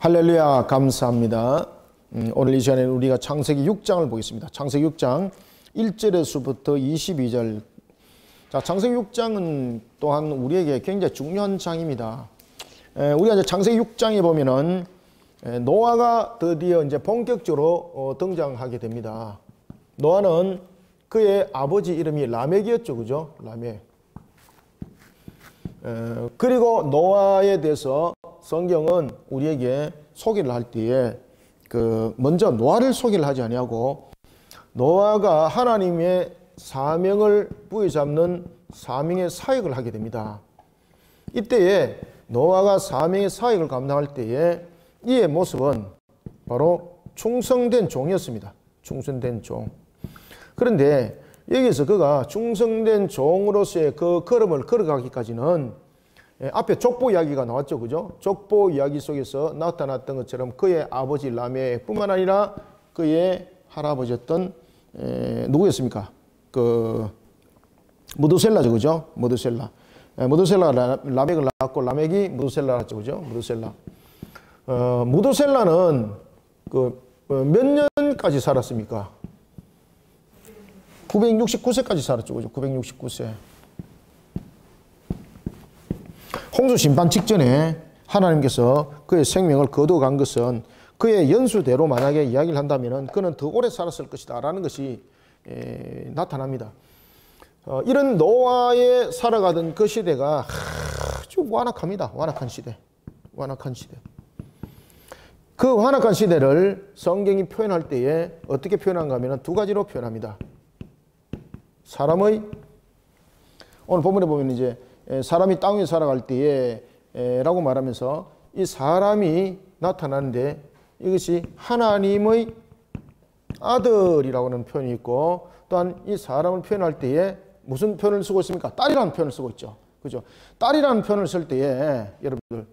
할렐루야, 감사합니다. 오늘 이 시간에 우리가 창세기 6장을 보겠습니다. 창세기 6장 1절에서부터 22절. 자, 창세기 6장은 또한 우리에게 굉장히 중요한 장입니다. 우리가 이제 창세기 6장에 보면은 노아가 드디어 이제 본격적으로 등장하게 됩니다. 노아는 그의 아버지 이름이 라멕이었죠, 그죠? 라멕. 그리고 노아에 대해서 성경은 우리에게 소개를 할 때에 먼저 노아를 소개를 하지 아니하고 노아가 하나님의 사명을 부여잡는 사명의 사역을 하게 됩니다. 이때에 노아가 사명의 사역을 감당할 때에 이의 모습은 바로 충성된 종이었습니다. 충성된 종. 그런데 여기서 그가 충성된 종으로서의 그 걸음을 걸어가기까지는 앞에 족보 이야기가 나왔죠, 그죠? 족보 이야기 속에서 나타났던 것처럼 그의 아버지 라멕뿐만 아니라 그의 할아버지였던 누구였습니까? 무드셀라죠, 그죠? 무드셀라가 라멕을 낳았고 라멕이 무드셀라를 낳았죠, 그죠? 무드셀라는 몇 년까지 살았습니까? 969세까지 살았죠, 그죠? 969세. 홍수 심판 직전에 하나님께서 그의 생명을 거두어간 것은 그의 연수대로 만약에 이야기를 한다면 그는 더 오래 살았을 것이다 라는 것이 나타납니다. 이런 노아에 살아가던 그 시대가 아주 완악합니다. 완악한 시대. 그 완악한 시대를 성경이 표현할 때에 어떻게 표현한가 하면 두 가지로 표현합니다. 오늘 본문에 보면 이제 사람이 땅 위에 살아갈 때에 라고 말하면서 이 사람이 나타나는데 이것이 하나님의 아들이라고 하는 표현이 있고 또한 이 사람을 표현할 때에 무슨 표현을 쓰고 있습니까? 딸이라는 표현을 쓰고 있죠. 그죠? 딸이라는 표현을 쓸 때에 여러분들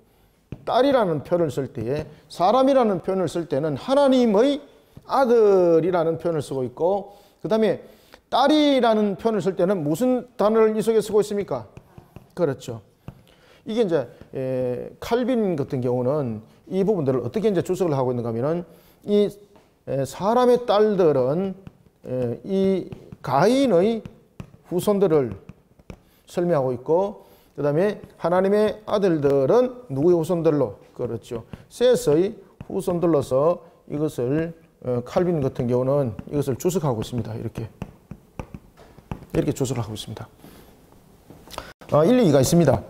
딸이라는 표현을 쓸 때에 사람이라는 표현을 쓸 때는 하나님의 아들이라는 표현을 쓰고 있고 그 다음에 딸이라는 표현을 쓸 때는 무슨 단어를 이 속에 쓰고 있습니까? 그렇죠. 이게 이제 칼빈 같은 경우는 이 부분들을 어떻게 이제 주석을 하고 있는가 하면은 이 사람의 딸들은 이 가인의 후손들을 설명하고 있고 그 다음에 하나님의 아들들은 누구의 후손들로? 그렇죠. 셋의 후손들로서 이것을 칼빈 같은 경우는 이것을 주석하고 있습니다. 이렇게 주석을 하고 있습니다. 일리가 있습니다.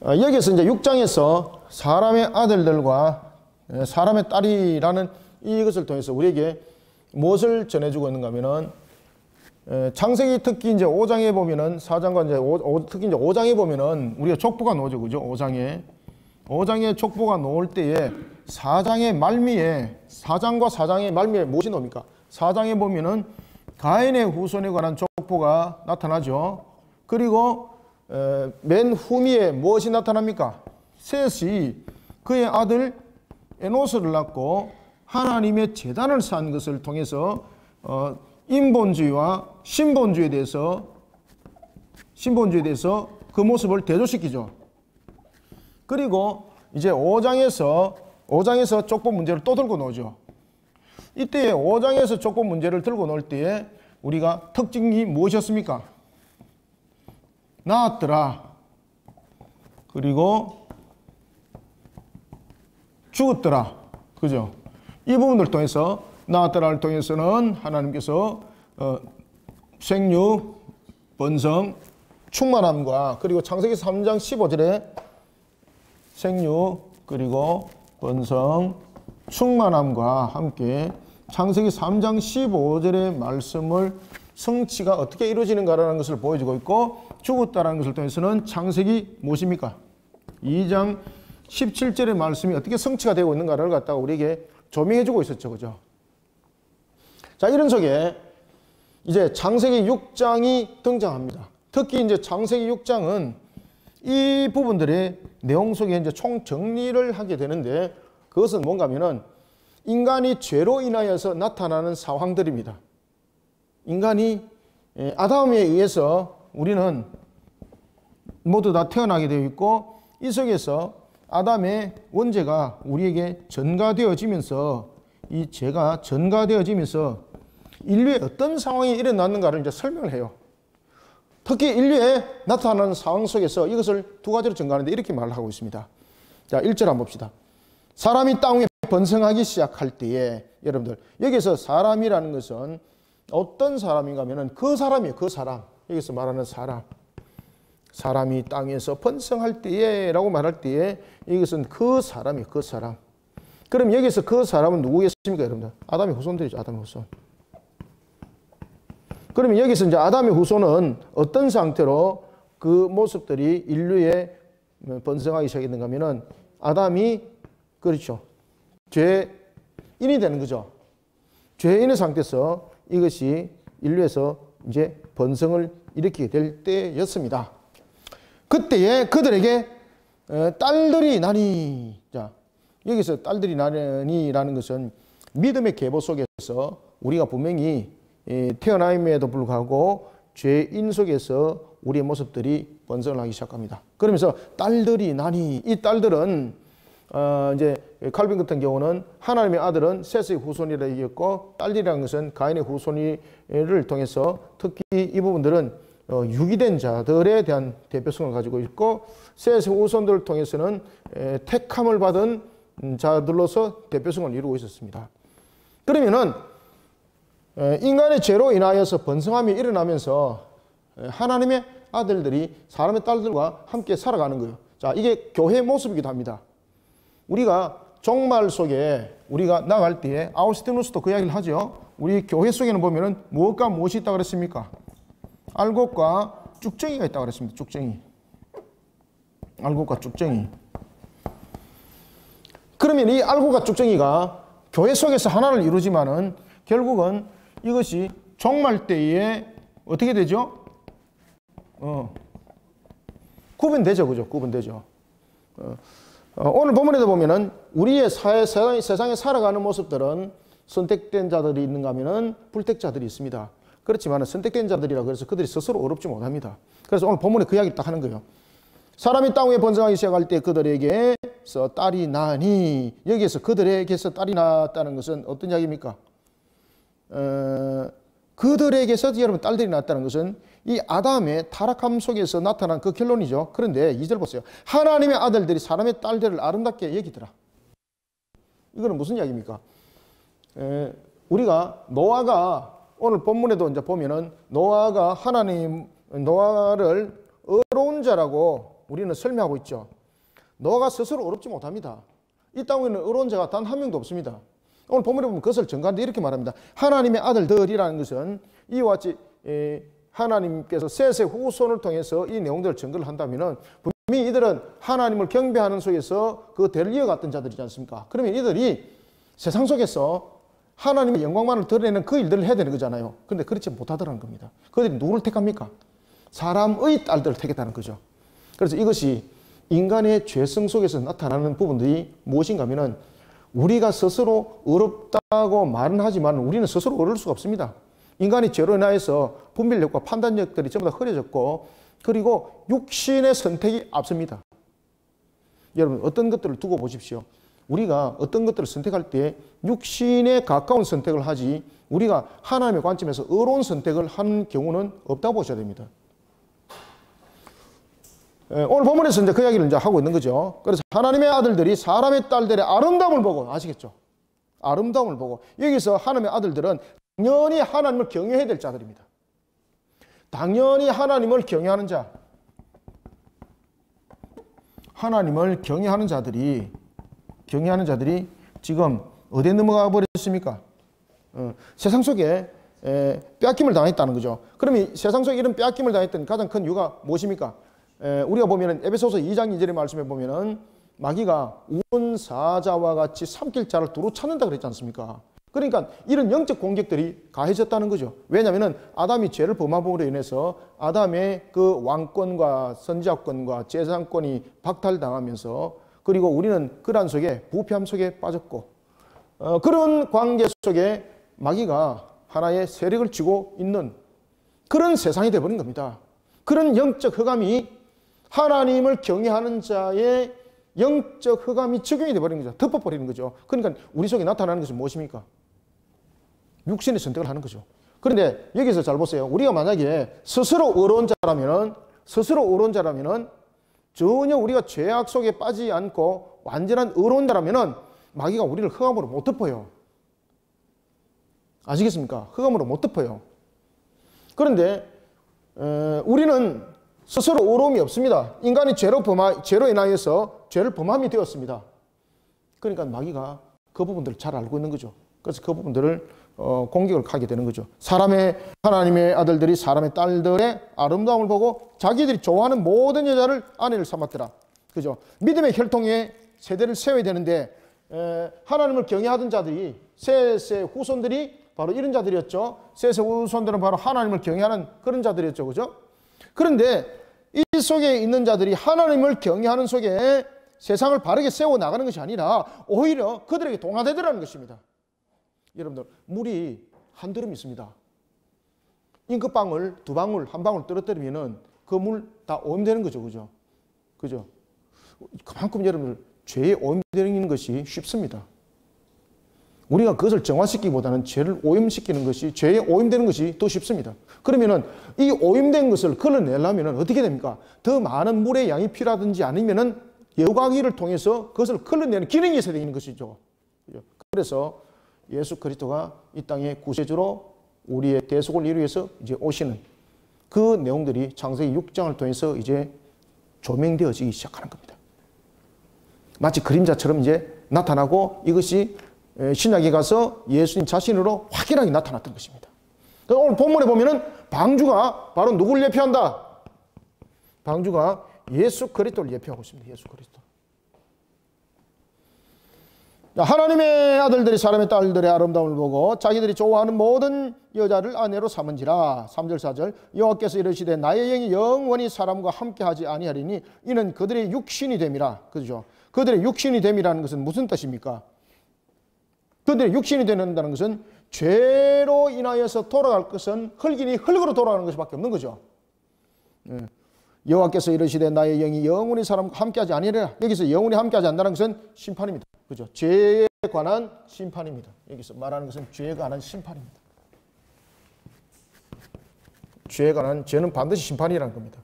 여기서 이제 6장에서 사람의 아들들과 사람의 딸이라는 이것을 통해서 우리에게 무엇을 전해주고 있는가 하면은 창세기 특히 이제 5장에 보면은 4장과 이제 특히 이제 5장에 보면은 우리가 족보가 나오죠, 그죠? 5장에 족보가 나올 때에 4장과 4장의 말미에 무엇이 나옵니까? 4장에 보면은 가인의 후손에 관한 족보가 나타나죠. 그리고 맨 후미에 무엇이 나타납니까? 셋이 그의 아들 에노스를 낳고 하나님의 제단을 쌓은 것을 통해서 인본주의와 신본주의에 대해서 그 모습을 대조시키죠. 그리고 이제 5장에서 족보 문제를 또 들고 나오죠. 이때 5장에서 족보 문제를 들고 나올 때에 우리가 특징이 무엇이었습니까? 낳았더라. 그리고 죽었더라. 그죠? 이 부분을 통해서 낳았더라를 통해서는 하나님께서 생육, 번성, 충만함과 그리고 창세기 3장 15절에 생육, 그리고 번성, 충만함과 함께 창세기 3장 15절의 말씀을 성취가 어떻게 이루어지는가라는 것을 보여주고 있고 죽었다라는 것을 통해서는 창세기 무엇입니까? 2장 17절의 말씀이 어떻게 성취가 되고 있는가를 갖다가 우리에게 조명해주고 있었죠, 그죠? 자, 이런 속에 이제 창세기 6장이 등장합니다. 특히 이제 창세기 6장은 이 부분들의 내용 속에 이제 총 정리를 하게 되는데 그것은 뭔가 하면은 인간이 죄로 인하여서 나타나는 상황들입니다. 인간이 아담에 의해서 우리는 모두 다 태어나게 되어 있고 이 속에서 아담의 원죄가 우리에게 전가되어지면서 이 죄가 전가되어지면서 인류에 어떤 상황이 일어났는가를 이제 설명을 해요. 특히 인류에 나타나는 상황 속에서 이것을 두 가지로 전가하는데 이렇게 말을 하고 있습니다. 자, 1절 한번 봅시다. 사람이 땅 위에 번성하기 시작할 때에, 여러분들 여기서 사람이라는 것은 어떤 사람인가 하면은 그 사람이에요. 그 사람. 여기서 말하는 사람. 사람이 땅에서 번성할 때에 라고 말할 때에 이것은 그 사람이에요. 그 사람. 그럼 여기서 그 사람은 누구겠습니까, 여러분들? 아담의 후손들이죠. 아담의 후손. 그러면 여기서 이제 아담의 후손은 어떤 상태로 그 모습들이 인류에 번성하기 시작했는가 하면은 아담이, 그렇죠, 죄인이 되는 거죠. 죄인의 상태에서 이것이 인류에서 이제 번성을 일으키게 될 때였습니다. 그때에 그들에게 딸들이 나니. 자, 여기서 딸들이 나니라는 것은 믿음의 계보 속에서 우리가 분명히 태어남에도 불구하고 죄인 속에서 우리의 모습들이 번성을 하기 시작합니다. 그러면서 딸들이 나니, 이 딸들은 이제 칼빈 같은 경우는 하나님의 아들은 셋의 후손이라 얘기했고, 딸들이라는 것은 가인의 후손을 통해서 특히 이 부분들은 유기된 자들에 대한 대표성을 가지고 있고, 셋의 후손들을 통해서는 택함을 받은 자들로서 대표성을 이루고 있었습니다. 그러면은 인간의 죄로 인하여서 번성함이 일어나면서 하나님의 아들들이 사람의 딸들과 함께 살아가는 거예요. 자, 이게 교회의 모습이기도 합니다. 우리가 종말 속에 우리가 나갈 때에 아우스티누스도 그 이야기를 하죠. 우리 교회 속에는 보면은 무엇과 무엇이 있다고 그랬습니까? 알곡과 쭉정이가 있다고 그랬습니다. 쭉정이. 알곡과 쭉정이. 그러면 이 알곡과 쭉정이가 교회 속에서 하나를 이루지만은 결국은 이것이 종말 때에 어떻게 되죠? 구분되죠. 그죠? 구분되죠. 오늘 본문에도 보면은 우리의 세상에 살아가는 모습들은 선택된 자들이 있는가 하면은 불택자들이 있습니다. 그렇지만 선택된 자들이라 그래서 그들이 스스로 어렵지 못합니다. 그래서 오늘 본문에 그 이야기를 딱 하는 거예요. 사람이 땅 위에 번성하기 시작할 때 그들에게서 딸이 나니, 여기에서 그들에게서 딸이 낳았다는 것은 어떤 이야기입니까? 그들에게서 여러분 딸들이 낳았다는 것은 이 아담의 타락함 속에서 나타난 그 결론이죠. 그런데 2절 보세요. 하나님의 아들들이 사람의 딸들을 아름답게 여기더라. 이거는 무슨 이야기입니까? 우리가 노아가 오늘 본문에도 이제 보면은 노아가 노아를 어려운 자라고 우리는 설명하고 있죠. 노아가 스스로 어렵지 못합니다. 이 땅에는 어려운 자가 단 한 명도 없습니다. 오늘 본문에 보면 그것을 전가하는데 이렇게 말합니다. 하나님의 아들들이라는 것은 이와 같이 하나님께서 셋의 후손을 통해서 이 내용들을 전거를 한다면은 분명히 이들은 하나님을 경배하는 속에서 그 대를 이어갔던 자들이지 않습니까? 그러면 이들이 세상 속에서 하나님의 영광만을 드러내는 그 일들을 해야 되는 거잖아요. 그런데 그렇지 못하더라는 겁니다. 그들이 누구를 택합니까? 사람의 딸들을 택했다는 거죠. 그래서 이것이 인간의 죄성 속에서 나타나는 부분들이 무엇인가 하면은 우리가 스스로 어렵다고 말은 하지만 우리는 스스로 어려울 수가 없습니다. 인간이 죄로 인하여서 분별력과 판단력들이 전부 다 흐려졌고, 그리고 육신의 선택이 앞섭니다. 여러분 어떤 것들을 두고 보십시오. 우리가 어떤 것들을 선택할 때 육신에 가까운 선택을 하지 우리가 하나님의 관점에서 의로운 선택을 하는 경우는 없다고 보셔야 됩니다. 오늘 본문에서 이제 그 이야기를 이제 하고 있는 거죠. 그래서 하나님의 아들들이 사람의 딸들의 아름다움을 보고, 아시겠죠? 아름다움을 보고, 여기서 하나님의 아들들은 당연히 하나님을 경외해야 될 자들입니다. 당연히 하나님을 경외하는 자, 하나님을 경외하는 자들이 지금 어디에 넘어가 버렸습니까? 세상 속에 빼앗김을 당했다는 거죠. 그러면 세상 속에 이런 빼앗김을 당했던 가장 큰 이유가 무엇입니까? 우리가 보면은 에베소서 2장 2절의 말씀에 보면은 마귀가 우원사자와 같이 삼킬 자를 두루 찾는다 그랬지 않습니까? 그러니까 이런 영적 공격들이 가해졌다는 거죠. 왜냐하면은 아담이 죄를 범함으로 인해서 아담의 그 왕권과 선지자권과 재산권이 박탈당하면서, 그리고 우리는 그러한 속에 부패함 속에 빠졌고, 그런 관계 속에 마귀가 하나의 세력을 쥐고 있는 그런 세상이 되어버린 겁니다. 그런 영적 흑암이 하나님을 경외하는 자의 영적 흑암이 적용이 돼버리는 거죠. 덮어버리는 거죠. 그러니까 우리 속에 나타나는 것은 무엇입니까? 육신의 선택을 하는 거죠. 그런데 여기서 잘 보세요. 우리가 만약에 스스로 의로운 자라면은 전혀 우리가 죄악 속에 빠지지 않고 완전한 의로운 자라면은 마귀가 우리를 흑암으로 못 덮어요. 아시겠습니까? 흑암으로 못 덮어요. 그런데 우리는 스스로 의로움이 없습니다. 인간이 죄로 인하여서 죄를 범함이 되었습니다. 그러니까 마귀가 그 부분들을 잘 알고 있는 거죠. 그래서 그 부분들을 공격을 하게 되는 거죠. 하나님의 아들들이 사람의 딸들의 아름다움을 보고 자기들이 좋아하는 모든 여자를 아내를 삼았더라. 그죠? 믿음의 혈통의 세대를 세워야 되는데 하나님을 경외하던 자들이 셋의 후손들이 바로 이런 자들이었죠. 셋의 후손들은 바로 하나님을 경외하는 그런 자들이었죠. 그죠? 그런데 이 속에 있는 자들이 하나님을 경외하는 속에 세상을 바르게 세워나가는 것이 아니라 오히려 그들에게 동화되더라는 것입니다. 여러분들, 물이 한 드럼 있습니다. 잉크방울 두 방울, 한 방울 떨어뜨리면은 그 물 다 오염되는 거죠. 그죠? 그죠? 그만큼 여러분들, 죄에 오염되는 것이 쉽습니다. 우리가 그것을 정화시키기보다는 죄를 오염시키는 것이, 죄에 오염되는 것이 더 쉽습니다. 그러면은 이 오염된 것을 걸러내려면 어떻게 됩니까? 더 많은 물의 양이 필요하든지 아니면은 여과기를 통해서 그것을 걸러내는 기능이 있어야 되는 것이죠. 그래서 예수 그리스도가 이 땅에 구세주로 우리의 대속을 이루기 위해서 이제 오시는 그 내용들이 창세기 6장을 통해서 이제 조명되어지기 시작하는 겁니다. 마치 그림자처럼 이제 나타나고 이것이 신약에 가서 예수님 자신으로 확연하게 나타났던 것입니다. 오늘 본문에 보면은 방주가 바로 누구를 예표한다? 방주가 예수 그리스도를 예표하고 있습니다. 예수 그리스도. 하나님의 아들들이 사람의 딸들의 아름다움을 보고 자기들이 좋아하는 모든 여자를 아내로 삼은지라. 3절 4절 여호와께서 이르시되 나의 영이 영원히 사람과 함께하지 아니하리니 이는 그들의 육신이 됨이라. 그죠? 그들의 육신이 됨이라는 것은 무슨 뜻입니까? 그들의 육신이 된다는 것은 죄로 인하여서 돌아갈 것은 흙이니 흙으로 돌아가는 것밖에 없는 거죠. 여호와께서 이르시되 나의 영이 영원히 사람과 함께하지 아니하리라. 여기서 영원히 함께하지 않는다는 것은 심판입니다. 그죠? 죄에 관한 심판입니다. 여기서 말하는 것은 죄에 관한 심판입니다. 죄에 관한, 죄는 반드시 심판이라는 겁니다.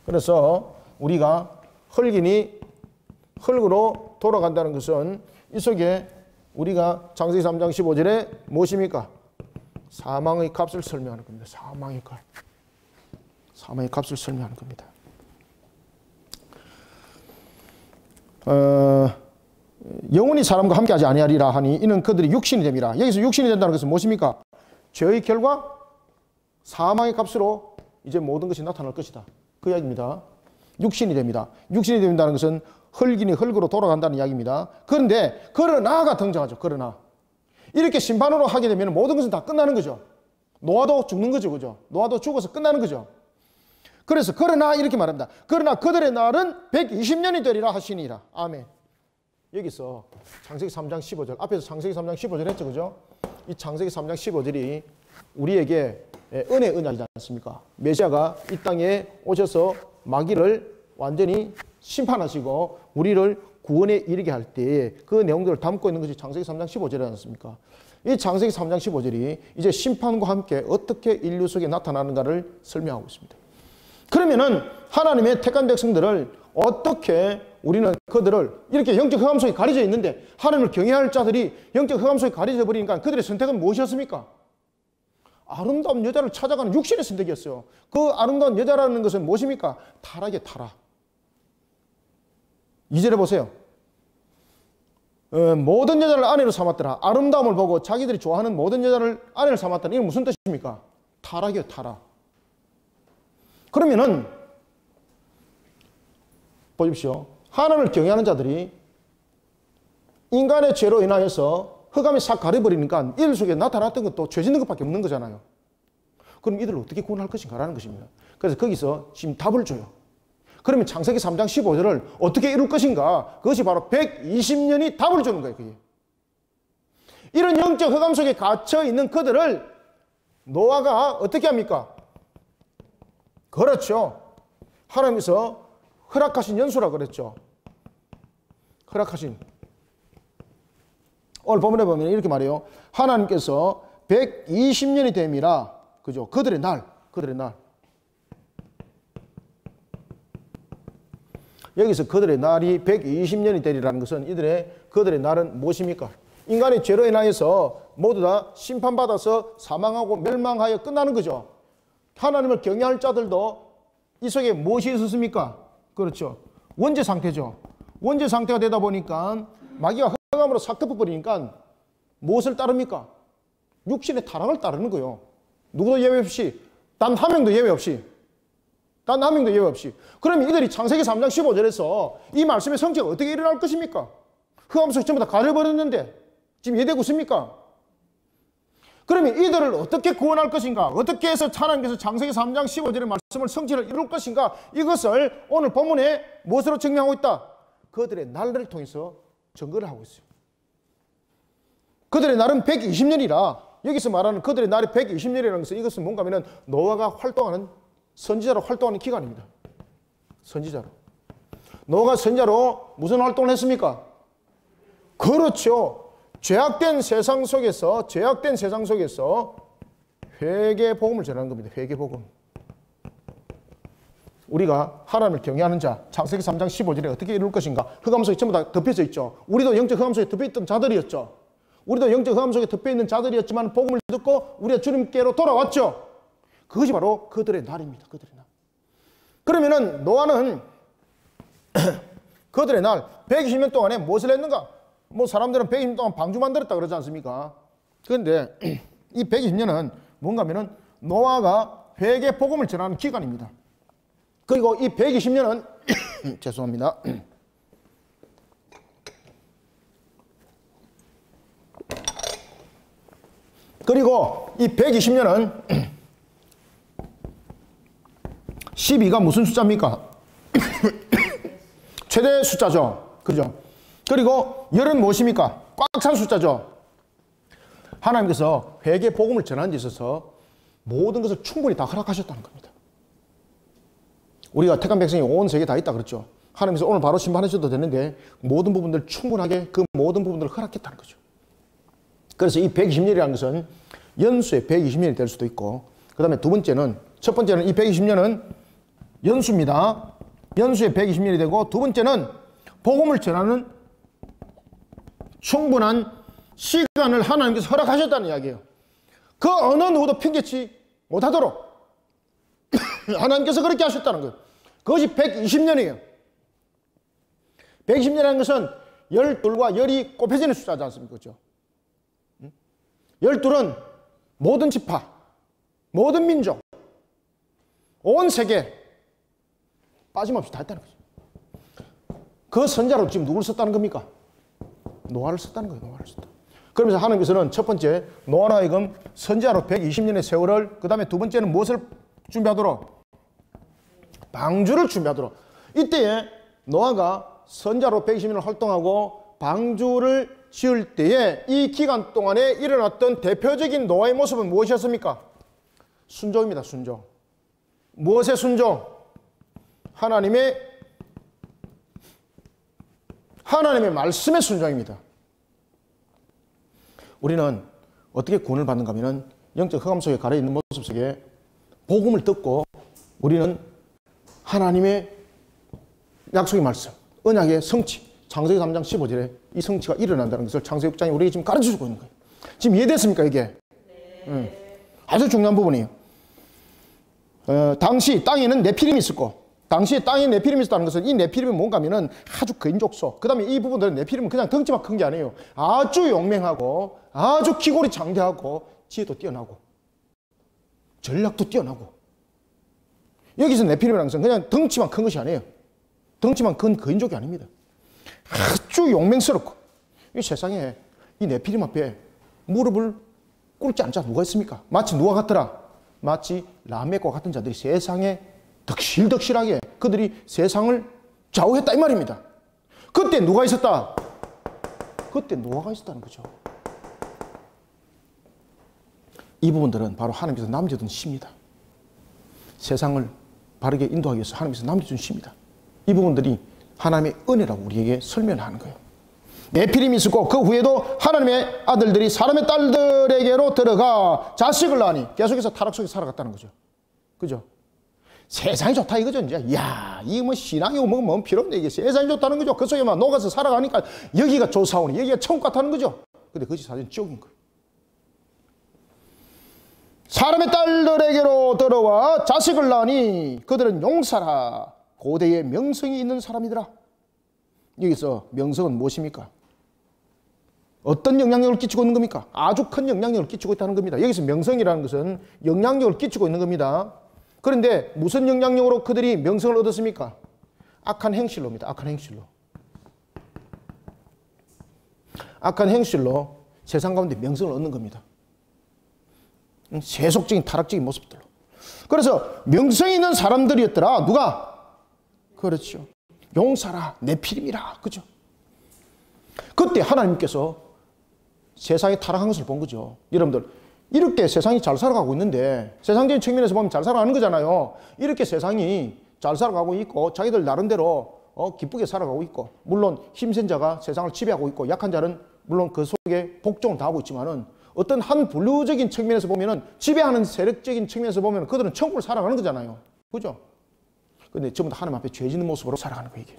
그래서 우리가 흙이니 흙으로 돌아간다는 것은 이 속에 우리가 창세기 3장 15절에 무엇입니까? 사망의 값을 설명하는 겁니다. 사망의 값. 사망의 값을 설명하는 겁니다. 영원히 사람과 함께하지 아니하리라 하니 이는 그들이 육신이 됨이라. 여기서 육신이 된다는 것은 무엇입니까? 죄의 결과 사망의 값으로 이제 모든 것이 나타날 것이다. 그 이야기입니다. 육신이 됩니다. 육신이 된다는 것은 흙이니 흙으로 돌아간다는 이야기입니다. 그런데 그러나가 등장하죠. 그러나 이렇게 심판으로 하게 되면 모든 것은 다 끝나는 거죠. 노아도 죽는 거죠. 그죠? 노아도 죽어서 끝나는 거죠. 그래서 그러나 이렇게 말합니다. 그러나 그들의 날은 120년이 되리라 하시니라. 아멘. 여기서 창세기 3장 15절, 앞에서 창세기 3장 15절 했죠. 그죠? 이 창세기 3장 15절이 우리에게 은혜의 언약이지 않습니까? 메시아가 이 땅에 오셔서 마귀를 완전히 심판하시고 우리를 구원에 이르게 할 때 그 내용들을 담고 있는 것이 창세기 3장 15절이지 않습니까? 이 창세기 3장 15절이 이제 심판과 함께 어떻게 인류 속에 나타나는가를 설명하고 있습니다. 그러면은 하나님의 택한 백성들을 어떻게 우리는 그들을 이렇게 영적 흑암 속에 가려져 있는데 하나님을 경외할 자들이 영적 흑암 속에 가려져 버리니까 그들의 선택은 무엇이었습니까? 아름다운 여자를 찾아가는 육신의 선택이었어요. 그 아름다운 여자라는 것은 무엇입니까? 타락의 타락. 2절에 보세요. 모든 여자를 아내로 삼았더라. 아름다움을 보고 자기들이 좋아하는 모든 여자를 아내로 삼았더라. 이건 무슨 뜻입니까? 타락이에요. 타락. 그러면은 보십시오. 하나님을 경외하는 자들이 인간의 죄로 인하여서 흑암이 싹 가려버리니까 이들 속에 나타났던 것도 죄 짓는 것밖에 없는 거잖아요. 그럼 이들을 어떻게 구원할 것인가라는 것입니다. 그래서 거기서 지금 답을 줘요. 그러면 창세기 3장 15절을 어떻게 이룰 것인가? 그것이 바로 120년이 답을 주는 거예요. 그게. 이런 영적 흑암 속에 갇혀 있는 그들을 노아가 어떻게 합니까? 그렇죠. 하나님께서 허락하신 연수라 그랬죠. 허락하신. 오늘 본문에 보면 이렇게 말해요. 하나님께서 120년이 됨이라. 그죠? 그들의 날. 여기서 그들의 날이 120년이 되리라는 것은 그들의 날은 무엇입니까? 인간의 죄로 인하여서 모두 다 심판받아서 사망하고 멸망하여 끝나는 거죠. 하나님을 경외할 자들도 이 속에 무엇이 있었습니까? 그렇죠. 원죄 상태죠. 원죄 상태가 되다 보니까 마귀가 흑암으로 싹 덮어버리니까 무엇을 따릅니까? 육신의 타락을 따르는 거예요. 누구도 예외 없이, 단 한 명도 예외 없이. 그러면 이들이 창세기 3장 15절에서 이 말씀의 성취가 어떻게 일어날 것입니까? 흑암 속에 전부 다 가려버렸는데 지금 이해되고 있습니까? 그러면 이들을 어떻게 구원할 것인가? 어떻게 해서 하나님께서 창세기 3장 15절의 말씀을 성취를 이룰 것인가? 이것을 오늘 본문에 무엇으로 증명하고 있다? 그들의 날을 통해서 증거를 하고 있어요. 그들의 날은 120년이라 여기서 말하는 그들의 날이 120년이라는 것은 이것은 뭔가 하면 노아가 활동하는 선지자로 활동하는 기간입니다. 선지자로. 노아가 선지자로 무슨 활동을 했습니까? 그렇죠. 죄악된 세상 속에서 회개 복음을 전하는 겁니다. 회개 복음. 우리가 하나님을 경외하는 자, 창세기 3장 15절에 어떻게 이룰 것인가? 흑암 속에 전부 다 덮여져 있죠. 우리도 영적 흑암 속에 덮여 있던 자들이었죠. 우리도 영적 흑암 속에 덮여 있는 자들이었지만 복음을 듣고 우리가 주님께로 돌아왔죠. 그것이 바로 그들의 날입니다. 그들의 날. 그러면은 노아는 그들의 날 120년 동안에 무엇을 했는가? 뭐 사람들은 120년 동안 방주 만들었다 그러지 않습니까? 그런데 이 120년은 뭔가 하면은 노아가 회개 복음을 전하는 기간입니다. 그리고 이 120년은 죄송합니다. 그리고 이 120년은 12가 무슨 숫자입니까? 최대 숫자죠. 그죠? 그리고 열은 무엇입니까? 꽉 찬 숫자죠. 하나님께서 회개 복음을 전하는 데 있어서 모든 것을 충분히 다 허락하셨다는 겁니다. 우리가 택한 백성이 온 세계에 다 있다 그랬죠. 하나님께서 오늘 바로 심판하셔도 되는데 모든 부분들 충분하게 그 모든 부분들을 허락했다는 거죠. 그래서 이 120년이라는 것은 연수의 120년이 될 수도 있고, 그 다음에 첫 번째는 이 120년은 연수입니다. 연수의 120년이 되고, 두 번째는 복음을 전하는 충분한 시간을 하나님께서 허락하셨다는 이야기예요. 그 어느 누구도 핑계치 못하도록 하나님께서 그렇게 하셨다는 거예요. 그것이 120년이에요. 120년이라는 것은 12과 열이 곱해지는 숫자지 않습니까? 그렇죠? 12은 모든 지파, 모든 민족, 온 세계 빠짐없이 다 했다는 거죠. 그 선자로 지금 누구를 썼다는 겁니까? 노아를 썼다는 거예요. 노아를 썼다. 그러면서 하나님께서는 첫 번째 노아로 하여금 선자로 120년의 세월을, 그 다음에 두 번째는 무엇을 준비하도록? 방주를 준비하도록. 이때에 노아가 선자로 120년을 활동하고 방주를 지을 때에 이 기간 동안에 일어났던 대표적인 노아의 모습은 무엇이었습니까? 순종입니다. 순종. 무엇의 순종? 하나님의 말씀의 순종입니다. 우리는 어떻게 구원을 받는가 하면 영적 흑암 속에 가려 있는 모습 속에 복음을 듣고 우리는 하나님의 약속의 말씀, 언약의 성취, 창세기 3장 15절에 이 성취가 일어난다는 것을 창세기 6장이 우리에게 지금 가르쳐주고 있는 거예요. 지금 이해됐습니까, 이게? 네. 아주 중요한 부분이에요. 당시 땅에는 네피림이 있었고, 당시에 땅에 네피림이 있었다는 것은 이 네피림이 뭔가 하면은 아주 거인족속, 그 다음에 이 부분들은 네피림은 그냥 덩치만 큰 게 아니에요. 아주 용맹하고, 아주 기골이 장대하고, 지혜도 뛰어나고, 전략도 뛰어나고. 여기서 네피림이라는 것은 그냥 덩치만 큰 것이 아니에요. 덩치만 큰 거인족이 아닙니다. 아주 용맹스럽고, 이 세상에 이 네피림 앞에 무릎을 꿇지 않은 자 누가 있습니까? 마치 누가 같더라? 마치 라멕과 같은 자들이 세상에 덕실덕실하게 그들이 세상을 좌우했다 이 말입니다. 그때 누가 있었다? 그때 노아가 있었다는 거죠. 이 부분들은 바로 하나님께서 남겨둔 시입니다. 세상을 바르게 인도하기 위해서 하나님께서 남겨준 시입니다. 이 부분들이 하나님의 은혜라고 우리에게 설명하는 거예요. 네피림이 있었고 그 후에도 하나님의 아들들이 사람의 딸들에게로 들어가 자식을 낳으니 계속해서 타락 속에 살아갔다는 거죠. 그죠? 세상이 좋다 이거죠. 이제 야, 이거 뭐 신앙이 뭐 필요 없네. 이게 세상이 좋다는 거죠. 그 속에만 녹아서 살아가니까 여기가 좋사오니 여기가 천국 같다는 거죠. 근데 그것이 사실 지옥인 거예요. 사람의 딸들에게로 들어와 자식을 낳으니 그들은 용사라. 고대에 명성이 있는 사람이더라. 여기서 명성은 무엇입니까? 어떤 영향력을 끼치고 있는 겁니까? 아주 큰 영향력을 끼치고 있다는 겁니다. 여기서 명성이라는 것은 영향력을 끼치고 있는 겁니다. 그런데 무슨 영향력으로 그들이 명성을 얻었습니까? 악한 행실로입니다. 악한 행실로. 악한 행실로 세상 가운데 명성을 얻는 겁니다. 세속적인 타락적인 모습들로. 그래서 명성이 있는 사람들이었더라. 누가? 그렇죠. 용사라, 네피림이라. 그죠? 그때 하나님께서 세상이 타락한 것을 본 거죠. 여러분들, 이렇게 세상이 잘 살아가고 있는데, 세상적인 측면에서 보면 잘 살아가는 거잖아요. 이렇게 세상이 잘 살아가고 있고, 자기들 나름대로 기쁘게 살아가고 있고, 물론 힘센 자가 세상을 지배하고 있고, 약한 자는 물론 그 속에 복종을 당하고 있지만은, 어떤 한 분류적인 측면에서 보면은, 지배하는 세력적인 측면에서 보면 그들은 천국을 살아가는 거잖아요. 그죠? 근데 전부 다 하나님 앞에 죄 짓는 모습으로 살아가는 거예요, 이게.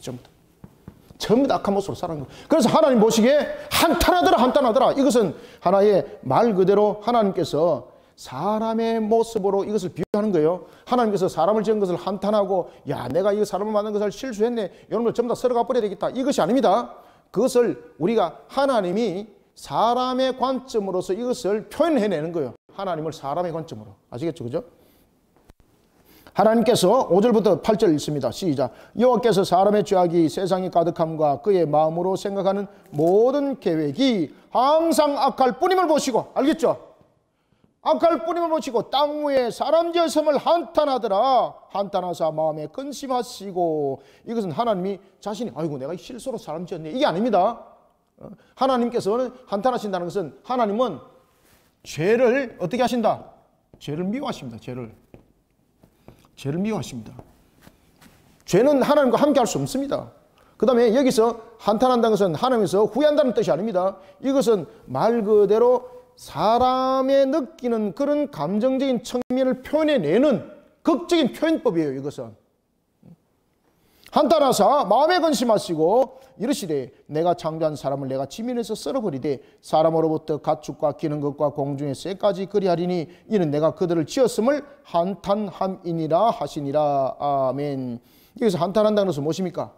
전부 다 악한 모습으로 살아가는 거예요. 그래서 하나님 보시기에 한탄하더라, 한탄하더라. 이것은 하나의 말 그대로 하나님께서 사람의 모습으로 이것을 비유하는 거예요. 하나님께서 사람을 지은 것을 한탄하고, 야, 내가 이 사람을 만든 것을 실수했네. 여러분들 전부 다 썰어가 버려야 되겠다. 이것이 아닙니다. 그것을 우리가 하나님이 사람의 관점으로서 이것을 표현해내는 거예요. 하나님을 사람의 관점으로. 아시겠죠? 그죠? 하나님께서 5절부터 8절 읽습니다. 시작. 여호와께서 사람의 죄악이 세상에 가득함과 그의 마음으로 생각하는 모든 계획이 항상 악할 뿐임을 보시고, 알겠죠? 악할 뿐임을 보시고 땅 위에 사람 지었음을 한탄하더라. 한탄하사 마음에 근심하시고. 이것은 하나님이 자신이 아이고 내가 실수로 사람 지었네, 이게 아닙니다. 하나님께서는 한탄하신다는 것은 하나님은 죄를 어떻게 하신다? 죄를 미워하십니다. 죄를 미워하십니다. 죄는 하나님과 함께 할 수 없습니다. 그 다음에 여기서 한탄한다는 것은 하나님에서 후회한다는 뜻이 아닙니다. 이것은 말 그대로 사람의 느끼는 그런 감정적인 측면을 표현해내는 극적인 표현법이에요. 이것은 한탄하사 마음에 근심하시고 이르시되 내가 창조한 사람을 내가 지면에서 썰어버리되 사람으로부터 가축과 기는 것과 공중의 새까지 그리하리니 이는 내가 그들을 지었음을 한탄함이니라 하시니라. 아멘. 여기서 한탄한다는 것은 무엇입니까?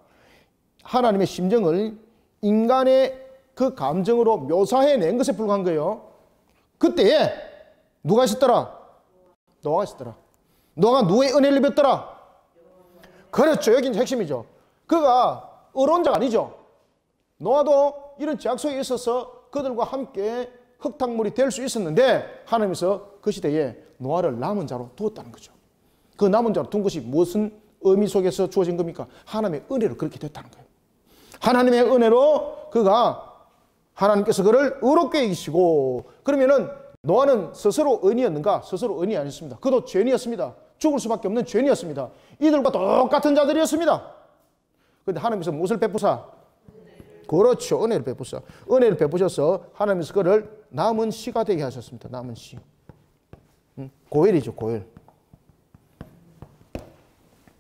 하나님의 심정을 인간의 그 감정으로 묘사해낸 것에 불과한 거예요. 그때에 누가 있었더라? 노아가 있었더라. 노아가 누구의 은혜를 입었더라? 그렇죠. 여긴 핵심이죠. 그가 의로운 자가 아니죠. 노아도 이런 죄악 속에 있어서 그들과 함께 흙탕물이 될 수 있었는데 하나님께서 그 시대에 노아를 남은 자로 두었다는 거죠. 그 남은 자로 둔 것이 무슨 의미 속에서 주어진 겁니까? 하나님의 은혜로 그렇게 됐다는 거예요. 하나님의 은혜로 하나님께서 그를 의롭게 이기시고. 그러면은 노아는 스스로 의인이었는가? 스스로 의인이 아니었습니다. 그도 죄인이었습니다. 죽을 수밖에 없는 죄인이었습니다. 이들과 똑같은 자들이었습니다. 그런데 하나님께서 무엇을 베푸사? 그렇죠. 은혜를 베푸사. 은혜를 베푸셔서 하나님께서 그를 남은 씨가 되게 하셨습니다. 남은 씨. 고엘이죠. 고엘.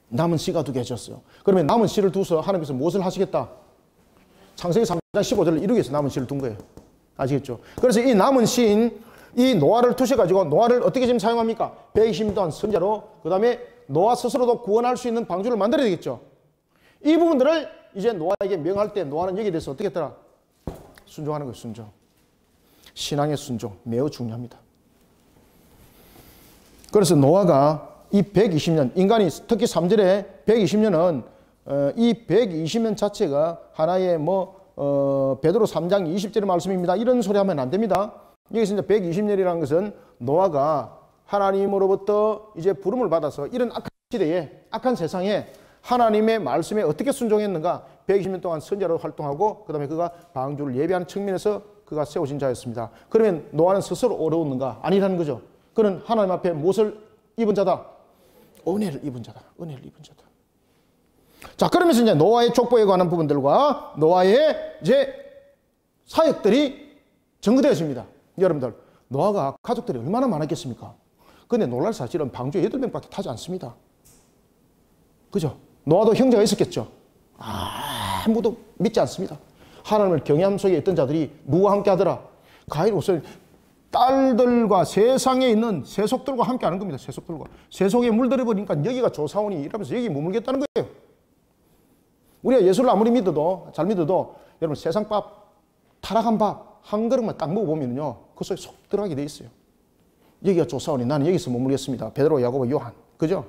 남은 씨가 되게 하셨어요. 그러면 남은 씨를 두서 하나님께서 무엇을 하시겠다? 창세기 3장 15절을 이루기 위해서 남은 씨를 둔 거예요. 아시겠죠? 그래서 이 남은 씨인 이 노아를 두셔가지고 노아를 어떻게 지금 사용합니까? 120년 동안 선자로, 그 다음에 노아 스스로도 구원할 수 있는 방주를 만들어야 되겠죠. 이 부분들을 이제 노아에게 명할 때 노아는 여기에 대해서 어떻게 했더라? 순종하는 거예요. 순종. 신앙의 순종 매우 중요합니다. 그래서 노아가 이 120년, 인간이 특히 3절에 120년은 이 120년 자체가 하나의 베드로 3장 20절의 말씀입니다. 이런 소리 하면 안 됩니다. 여기서 이제 120년이라는 것은 노아가 하나님으로부터 이제 부름을 받아서 이런 악한 시대에, 악한 세상에 하나님의 말씀에 어떻게 순종했는가? 120년 동안 선지자로 활동하고 그 다음에 그가 방주를 예배하는 측면에서 그가 세워진 자였습니다. 그러면 노아는 스스로 어려웠는가? 아니라는 거죠. 그는 하나님 앞에 무엇을 입은 자다? 은혜를 입은 자다. 은혜를 입은 자다. 자, 그러면서 이제 노아의 족보에 관한 부분들과 노아의 이제 사역들이 전거되었습니다. 여러분들, 노아가 가족들이 얼마나 많았겠습니까? 근데 놀랄 사실은 방주에 8명밖에 타지 않습니다. 그죠? 노아도 형제가 있었겠죠? 아무도 믿지 않습니다. 하나님을 경외함 속에 있던 자들이 누구와 함께 하더라? 가인 우선 딸들과 세상에 있는 세속들과 함께 하는 겁니다. 세속들과. 세속에 물들어 버리니까 여기가 조사오니 이러면서 여기 머물겠다는 거예요. 우리가 예수를 아무리 믿어도, 잘 믿어도, 여러분 세상 밥, 타락한 밥, 한 그릇만 딱 먹어보면요. 그 속에 속 들어가게 돼 있어요. 여기가 조사오니 나는 여기서 머물겠습니다. 베드로, 야고보, 요한. 그죠?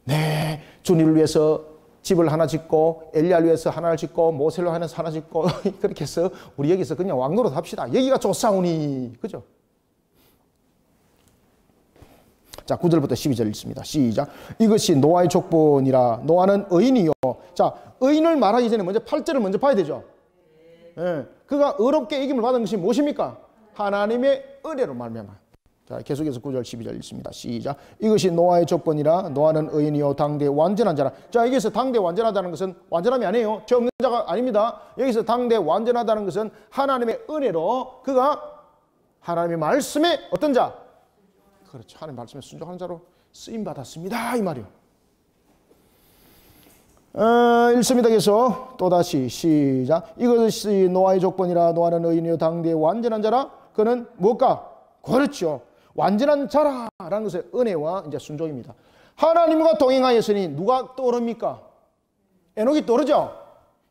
네. 주님을 위해서 집을 하나 짓고, 엘리야를 위해서 하나를 짓고, 모세를 하나 짓고, 그렇게 해서 우리 여기서 그냥 왕노릇 합시다. 여기가 조사오니. 그죠? 자, 9절부터 12절 읽습니다. 시작. 이것이 노아의 족본이라. 노아는 의인이요. 자, 의인을 말하기 전에 먼저 8절을 먼저 봐야 되죠. 예. 그가 의롭게 이김을 받은 것이 무엇입니까? 하나님의 은혜로 말미암아. 자, 계속해서 9절 12절 읽습니다. 시작. 이것이 노아의 족본이라. 노아는 의인이요 당대 완전한 자라. 자, 여기서 당대 완전하다는 것은 완전함이 아니에요. 죄 없는 자가 아닙니다. 여기서 당대 완전하다는 것은 하나님의 은혜로 그가 하나님의 말씀에 어떤 자? 그렇죠. 하나님의 말씀에 순종하는 자로 쓰임받았습니다. 이 말이요. 읽습니다. 그래서 또다시 시작. 이것이 노아의 족본이라. 노아는 의인이요 당대 완전한 자라. 그는 무엇까? 그렇죠. 완전한 자라라는 것의 은혜와 이제 순종입니다. 하나님과 동행하였으니 누가 떠오릅니까? 에녹이 떠오르죠?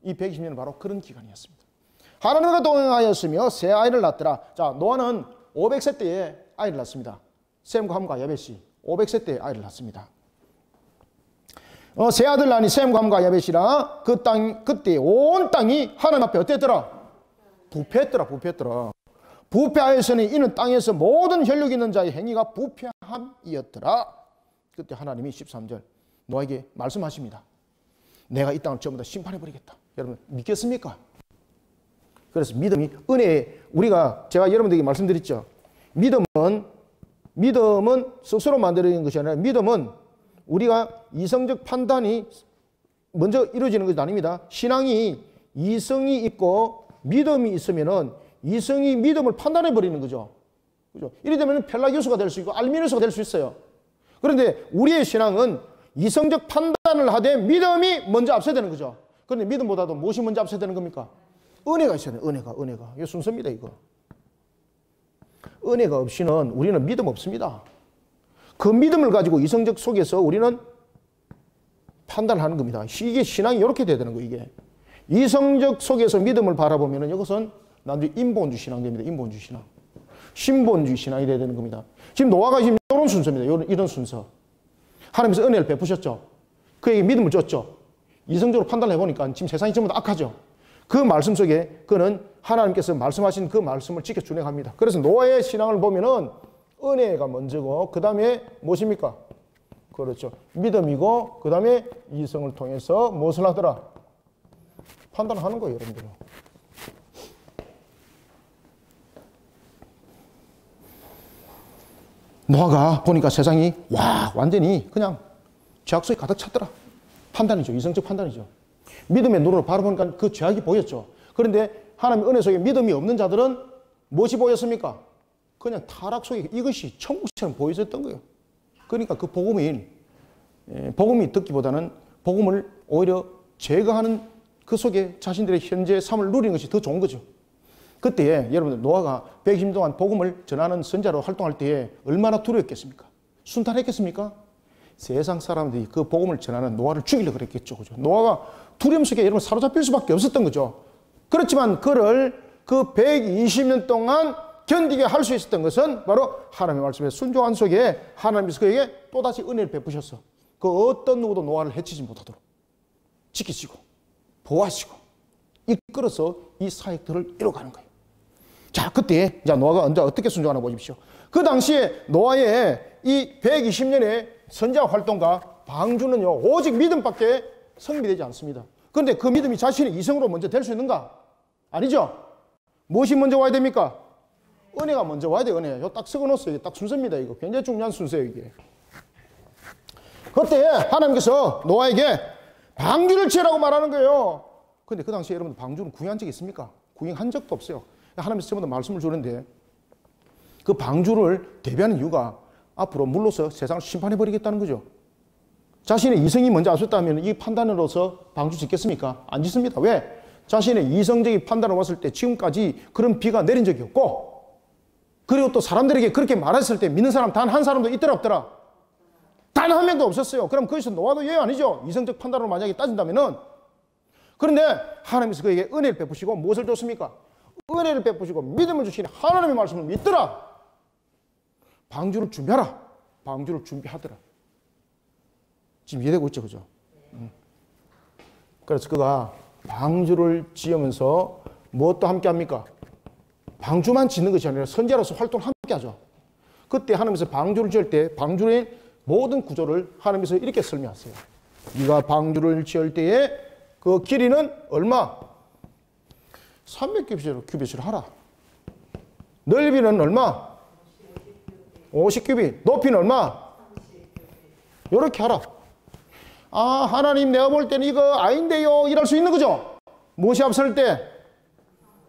이 120년은 바로 그런 기간이었습니다. 하나님과 동행하였으며 새 아이를 낳더라. 자, 노아는 500세 때에 아이를 낳습니다. 셈과 함과 야벳이 500세 때에 아이를 낳습니다. 새 아들 낳으니 셈과 함과 야벳이라. 그때 온 땅이 하나님 앞에 어땠더라? 부패했더라. 부패하였으니 이는 땅에서 모든 혈육 있는 자의 행위가 부패함이었더라. 그때 하나님이 13절 노아에게 말씀하십니다. 내가 이 땅을 전부 다 심판해버리겠다. 여러분 믿겠습니까? 그래서 믿음이 은혜에 제가 여러분들에게 말씀드렸죠. 믿음은 스스로 만들어지는 것이 아니라 믿음은 우리가 이성적 판단이 먼저 이루어지는 것이 아닙니다. 신앙이 이성이 있고 믿음이 있으면은 이성이 믿음을 판단해 버리는 거죠. 그죠? 이래 되면 펠라기우스가 될 수 있고 알미누스가 될 수 있어요. 그런데 우리의 신앙은 이성적 판단을 하되 믿음이 먼저 앞서야 되는 거죠. 그런데 믿음보다도 무엇이 먼저 앞서야 되는 겁니까? 은혜가 있어야 돼요. 은혜가. 이거 순서입니다, 이거. 은혜가 없이는 우리는 믿음 없습니다. 그 믿음을 가지고 이성적 속에서 우리는 판단하는 겁니다. 이게 신앙이 이렇게 돼야 되는 거예요, 이게. 이성적 속에서 믿음을 바라보면 이것은 나중에 인본주의 신앙이 됩니다. 인본주의 신앙. 신본주의 신앙이 돼야 되는 겁니다. 지금 노아가 지금 이런 순서입니다. 이런 순서. 하나님께서 은혜를 베푸셨죠. 그에게 믿음을 줬죠. 이성적으로 판단을 해보니까 지금 세상이 전부 다 악하죠. 그 말씀 속에 그는 하나님께서 말씀하신 그 말씀을 지켜 준행합니다. 그래서 노아의 신앙을 보면은 은혜가 먼저고 그 다음에 무엇입니까? 그렇죠. 믿음이고 그 다음에 이성을 통해서 무엇을 하더라? 판단하는 거예요, 여러분들. 노아가 보니까 세상이 완전히 그냥 죄악 속에 가득 찼더라. 판단이죠. 이성적 판단이죠. 믿음의 눈으로 바라보니까 그 죄악이 보였죠. 그런데 하나님의 은혜 속에 믿음이 없는 자들은 무엇이 보였습니까? 그냥 타락 속에 이것이 천국처럼 보였었던 거예요. 그러니까 그 복음이 듣기보다는 복음을 오히려 제거하는 그 속에 자신들의 현재 삶을 누리는 것이 더 좋은 거죠. 그때에 여러분들 노아가 120년 동안 복음을 전하는 선자로 활동할 때에 얼마나 두려웠겠습니까? 순탄했겠습니까? 세상 사람들이 그 복음을 전하는 노아를 죽이려고 그랬겠죠. 그죠? 노아가 두려움 속에 여러분 사로잡힐 수밖에 없었던 거죠. 그렇지만 그를 그 120년 동안 견디게 할 수 있었던 것은 바로 하나님의 말씀에 순종한 속에 하나님께서 그에게 또다시 은혜를 베푸셔서 그 어떤 누구도 노아를 해치지 못하도록 지키시고 보호하시고 이끌어서 이 사역들을 이뤄가는 거예요. 자, 그때 노아가 언제 어떻게 순종하나 보십시오. 그 당시에 노아의 이 120년의 선자 활동과 방주는요 오직 믿음밖에 성립되지 않습니다. 그런데 그 믿음이 자신의 이성으로 먼저 될 수 있는가? 아니죠. 무엇이 먼저 와야 됩니까? 은혜가 먼저 와야 돼요. 은혜. 이거 딱 적어놓았어요. 이게 딱 순서입니다. 이거 굉장히 중요한 순서예요. 이게. 그때 하나님께서 노아에게 방주를 지으라고 말하는 거예요. 근데 그 당시에 여러분 방주는 구해한 적이 있습니까? 구경한 적도 없어요. 하나님께서 전부 다 말씀을 주는데 그 방주를 대비하는 이유가 앞으로 물로서 세상을 심판해버리겠다는 거죠. 자신의 이성이 먼저 앞섰다면 이 판단으로서 방주 짓겠습니까? 안 짓습니다. 왜? 자신의 이성적인 판단을 왔을 때 지금까지 그런 비가 내린 적이 없고, 그리고 또 사람들에게 그렇게 말했을 때 믿는 사람 단 한 사람도 있더라 없더라? 단 한 명도 없었어요. 그럼 거기서 노아도 예 아니죠? 이성적 판단으로 만약에 따진다면은. 그런데 하나님께서 그에게 은혜를 베푸시고 무엇을 줬습니까? 은혜를 베푸시고 믿음을 주시니 하나님의 말씀을 믿더라. 방주를 준비하라. 방주를 준비하더라. 지금 이해되고 있죠, 그죠? 그래서 그가 방주를 지으면서 무엇도 함께 합니까? 방주만 짓는 것이 아니라 선지자로서 활동을 함께 하죠. 그때 하나님께서 방주를 지을 때 방주의 모든 구조를 하나님께서 이렇게 설명하세요. 네가 방주를 지을 때에 그 길이는 얼마? 300규빗으로 하라. 넓이는 얼마? 50규빗. 높이는 얼마? 이렇게 하라. 아, 하나님 내가 볼 때는 이거 아닌데요. 이럴 수 있는 거죠. 무엇이 앞설 때?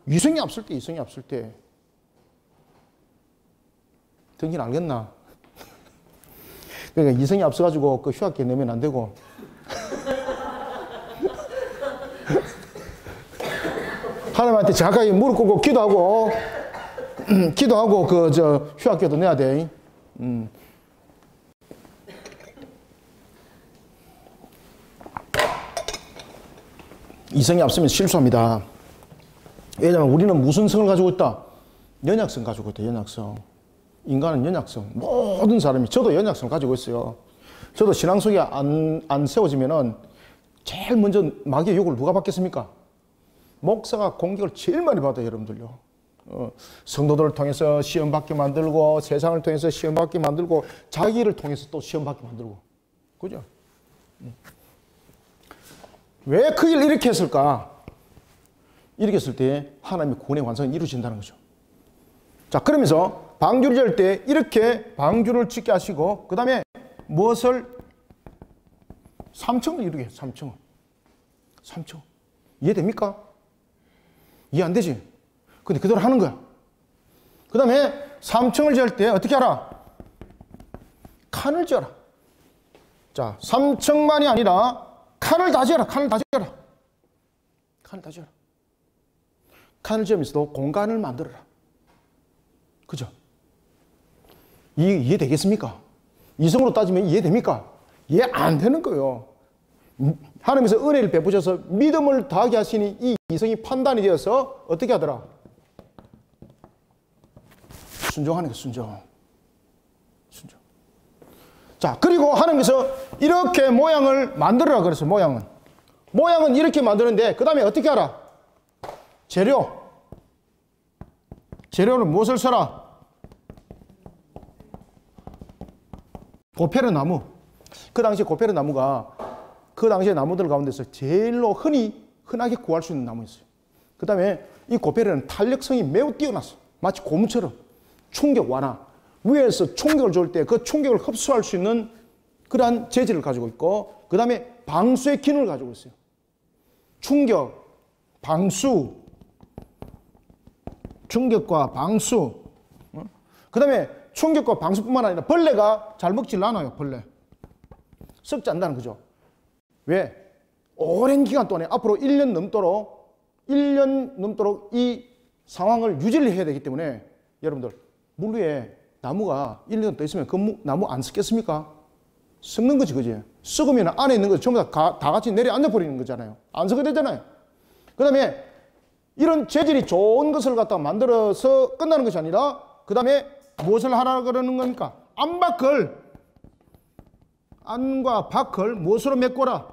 이성이 앞설 때, 이성이 앞설 때. 당신 알겠나? 그러니까 이성이 앞서가지고 그 휴학계 내면 안 되고. 하나님한테 정확하게 무릎 꿇고 기도하고, 기도하고 휴학계도 내야 돼. 이성이 앞서면 실수합니다. 왜냐하면 우리는 무슨 성을 가지고 있다? 연약성 가지고 있다. 연약성. 인간은 연약성. 모든 사람이, 저도 연약성을 가지고 있어요. 저도 신앙 속에 안 세워지면은 제일 먼저 마귀의 욕을 누가 받겠습니까? 목사가 공격을 제일 많이 받아요, 여러분들요. 성도들을 통해서 시험 받게 만들고, 세상을 통해서 시험 받게 만들고, 자기를 통해서 또 시험 받게 만들고. 그죠? 왜 그 일을 이렇게 했을까? 이렇게 했을 때 하나님의 구원의 완성이 이루어진다는 거죠. 자, 그러면서 방주를 지을 때 이렇게 방주를 짓게 하시고, 그 다음에 무엇을? 3층을 이루게 해요. 3층을. 3층. 이해됩니까? 이해 안 되지? 근데 그대로 하는 거야. 그 다음에 3층을 지을 때 어떻게 하라? 칸을 지어라. 자, 3층만이 아니라 칸을 다 지어라. 칸을 다 지어라. 칸을 다 지어라. 칸을 지으면서도 공간을 만들어라. 그죠? 이해되겠습니까? 이성으로 따지면 이해됩니까? 이해 안 되는 거예요. 하나님께서 은혜를 베푸셔서 믿음을 더하게 하시니 이 이성이 판단이 되어서 어떻게 하더라? 순종하는 게 순종. 순종. 자, 그리고 하나님께서 이렇게 모양을 만들어라 그랬어요. 모양은. 모양은 이렇게 만드는데 그 다음에 어떻게 하라? 재료. 재료는 무엇을 써라? 고페르 나무. 그 당시에 고페르 나무가 그 당시에 나무들 가운데서 제일로 흔하게 구할 수 있는 나무였어요. 그 다음에 이 고페르는 탄력성이 매우 뛰어났어. 마치 고무처럼 충격 완화. 위에서 충격을 줄 때 그 충격을 흡수할 수 있는 그러한 재질을 가지고 있고, 그 다음에 방수의 기능을 가지고 있어요. 충격, 방수, 충격과 방수. 그 다음에 충격과 방수뿐만 아니라 벌레가 잘 먹질 않아요. 벌레. 썩지 않는다는 거죠. 왜? 오랜 기간 동안에 앞으로 1년 넘도록 이 상황을 유지를 해야 되기 때문에 여러분들 물 위에 나무가 1년 더 있으면 그 나무 안 썩겠습니까? 썩는 거지, 그지? 썩으면 안에 있는 거 전부 다 같이 내려 앉아버리는 거잖아요. 안 썩게 되잖아요. 그 다음에 이런 재질이 좋은 것을 갖다가 만들어서 끝나는 것이 아니라 그 다음에 무엇을 하라 그러는 겁니까? 안박을, 안과 박을 무엇으로 메꿔라?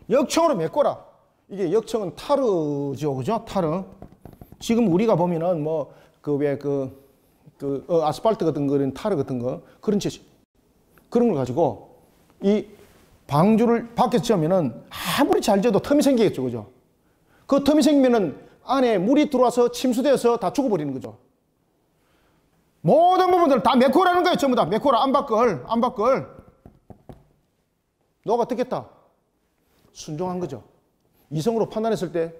역청으로 메꿔라. 이게 역청은 타르죠, 그죠? 타르. 지금 우리가 보면은 뭐 아스팔트 같은 거는 타르 같은 거 그런 재질, 그런 걸 가지고 이 방주를 밖에서 지으면은 아무리 잘 지어도 틈이 생기겠죠, 그죠? 그 틈이 생기면은 안에 물이 들어와서 침수되어서 다 죽어버리는 거죠. 모든 부분들 다 메꿔라는 거예요. 전부 다 메꿔라. 안박을. 너가 듣겠다. 순종한 거죠. 이성으로 판단했을 때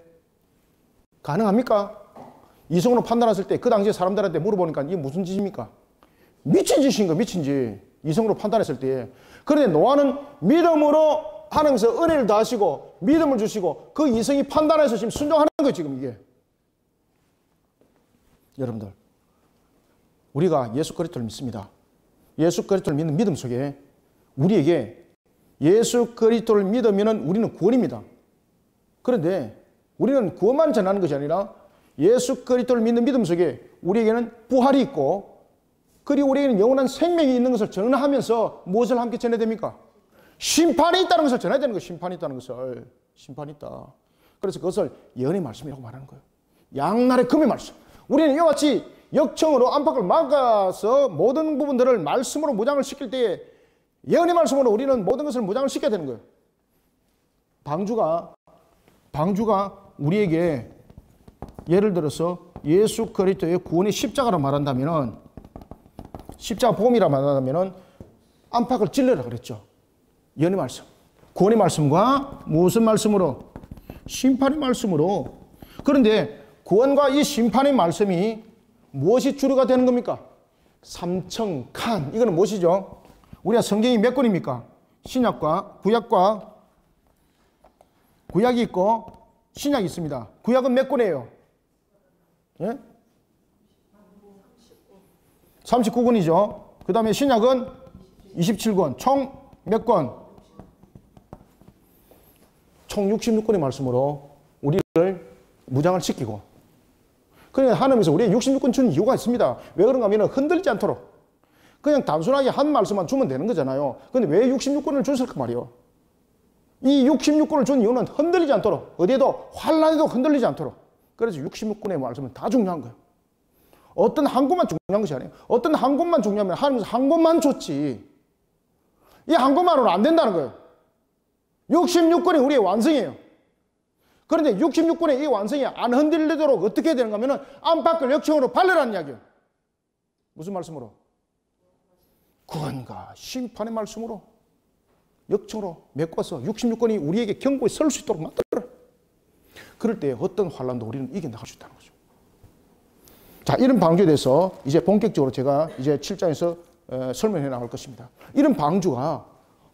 가능합니까? 이성으로 판단했을 때 그 당시에 사람들한테 물어보니까 이게 무슨 짓입니까? 미친 짓인 거, 미친 짓. 이성으로 판단했을 때. 그런데 노아는 믿음으로 하나님께서 은혜를 다하시고 믿음을 주시고 그 이성이 판단해서 지금 순종하는 거예요, 지금 이게. 여러분들, 우리가 예수 그리스도를 믿습니다. 예수 그리스도를 믿는 믿음 속에 우리에게 예수 그리스도를 믿으면 우리는 구원입니다. 그런데 우리는 구원만 전하는 것이 아니라 예수 그리스도를 믿는 믿음 속에 우리에게는 부활이 있고 그리고 우리에게는 영원한 생명이 있는 것을 전하면서 무엇을 함께 전해야 됩니까? 심판이 있다는 것을 전해야 되는 거예요. 심판이 있다는 것을. 심판이 있다. 그래서 그것을 예언의 말씀이라고 말하는 거예요. 양날의 금의 말씀. 우리는 이와 같이 역청으로 안팎을 막아서 모든 부분들을 말씀으로 무장을 시킬 때에 예언의 말씀으로 우리는 모든 것을 무장을 시켜야 되는 거예요. 방주가 우리에게 예를 들어서 예수 그리스도의 구원의 십자가로 말한다면은 십자가 복음이라 말한다면은 안팎을 찔러라 그랬죠. 예언의 말씀. 구원의 말씀과 무슨 말씀으로? 심판의 말씀으로. 그런데 구원과 이 심판의 말씀이 무엇이 주류가 되는 겁니까? 삼청칸. 이거는 무엇이죠? 우리가 성경이 몇 권입니까? 신약과 구약이 있고 신약이 있습니다. 구약은 몇 권이에요? 예? 39권이죠. 그 다음에 신약은 27권. 총 몇 권? 총 66권의 말씀으로 우리를 무장을 시키고 그러니까 하나님께서 우리의 66권 주는 이유가 있습니다. 왜 그런가 하면 흔들리지 않도록 그냥 단순하게 한 말씀만 주면 되는 거잖아요. 그런데 왜 66권을 줬을까 말이에요. 이 66권을 준 이유는 흔들리지 않도록 어디에도 환란에도 흔들리지 않도록 그래서 66권의 말씀은 다 중요한 거예요. 어떤 한 곳만 중요한 것이 아니에요. 어떤 한 곳만 중요하면 하나님께서 한 곳만 줬지 이 한 곳만으로는 안 된다는 거예요. 66권이 우리의 완성이에요. 그런데 66권의 이 완성이 안 흔들리도록 어떻게 해야 되는가 하면 안팎을 역청으로 발려라는 이야기예요. 무슨 말씀으로? 구원과 심판의 말씀으로 역청으로 메꿔서 66권이 우리에게 경고에 설 수 있도록 만들어라. 그럴 때 어떤 환란도 우리는 이겨나갈 수 있다는 거죠. 자, 이런 방주에 대해서 이제 본격적으로 제가 이제 7장에서 설명해 나갈 것입니다. 이런 방주가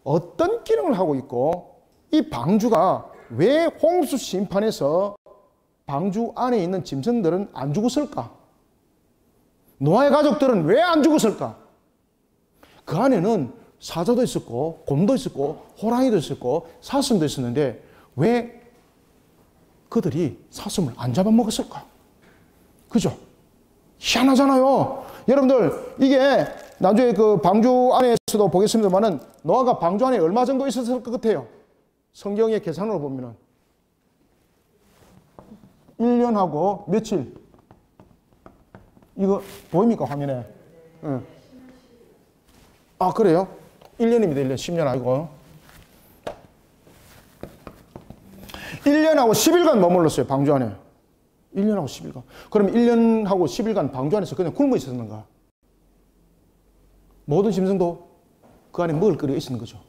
어떤 기능을 하고 있고 이 방주가 왜 홍수 심판에서 방주 안에 있는 짐승들은 안 죽었을까? 노아의 가족들은 왜 안 죽었을까? 그 안에는 사자도 있었고 곰도 있었고 호랑이도 있었고 사슴도 있었는데 왜 그들이 사슴을 안 잡아먹었을까? 그죠? 희한하잖아요. 여러분들 이게 나중에 그 방주 안에서도 보겠습니다만은 노아가 방주 안에 얼마 정도 있었을 것 같아요? 성경의 계산으로 보면은 1년하고 며칠? 이거 보입니까 화면에? 응. 아 그래요? 1년입니다. 1년. 10년 아니고 1년하고 10일간 머물렀어요. 방주 안에. 1년하고 10일간. 그럼 1년하고 10일간 방주 안에서 그냥 굶어 있었는가? 모든 짐승도 그 안에 먹을 거리가 있었는 거죠.